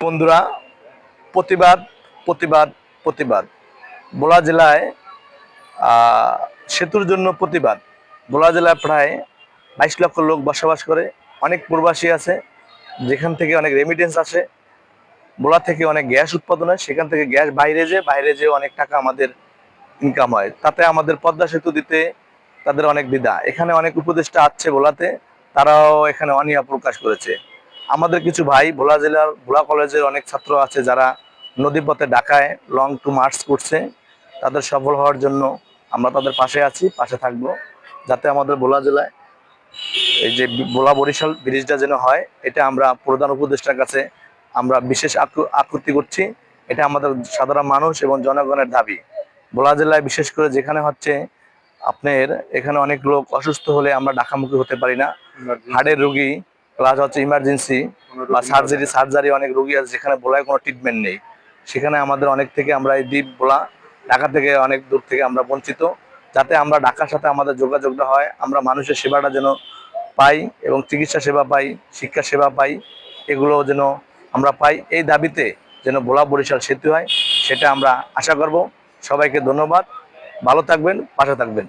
বন্ধুরা, প্রতিবাদ প্রতিবাদ প্রতিবাদ। ভোলা জেলায় সেতুর জন্য প্রতিবাদ। ভোলা জেলায় প্রায় 22 লক্ষ লোক বসবাস করে। অনেক প্রবাসী আছে, যেখান থেকে অনেক রেমিটেন্স আসে। ভোলা থেকে অনেক গ্যাস উৎপাদন হয়, সেখান থেকে গ্যাস বাইরে যেয়ে অনেক টাকা আমাদের ইনকাম হয়। তাতে আমাদের পদ্মা সেতু দিতে তাদের অনেক দ্বিধা। এখানে অনেক উপদেষ্টা আছে ভোলাতে, তারাও এখানে অনীহা প্রকাশ করেছে। আমাদের কিছু ভাই ভোলা জেলার ভোলা কলেজের অনেক ছাত্র আছে যারা নদীপথে ঢাকায় লং টু মার্চ করছে। তাদের সফল হওয়ার জন্য আমরা তাদের পাশে আছি, পাশে থাকবো, যাতে আমাদের ভোলা জেলায় এই যে ভোলা বরিশাল ব্রিজটা যেন হয়। এটা আমরা প্রধান উপদেষ্টার কাছে আমরা বিশেষ আকুতি করছি। এটা আমাদের সাধারণ মানুষ এবং জনগণের দাবি। ভোলা জেলায় বিশেষ করে যেখানে হচ্ছে আপনার এখানে অনেক লোক অসুস্থ হলে আমরা ঢাকামুখী হতে পারি না। হার্টের রোগী প্লাস হচ্ছে ইমার্জেন্সি বা সার্জারি অনেক রোগী আছে যেখানে ভোলায় কোনো ট্রিটমেন্ট নেই। সেখানে আমাদের অনেক থেকে আমরা এই দ্বীপ ভোলা ঢাকা থেকে অনেক দূর থেকে আমরা বঞ্চিত। যাতে আমরা ঢাকার সাথে আমাদের যোগাযোগটা হয়, আমরা মানুষের সেবাটা যেন পাই এবং চিকিৎসা সেবা পাই, শিক্ষা সেবা পাই, এগুলো যেন আমরা পাই। এই দাবিতে যেন ভোলা বরিশাল সেতু হয়, সেটা আমরা আশা করব। সবাইকে ধন্যবাদ, ভালো থাকবেন, পাশে থাকবেন।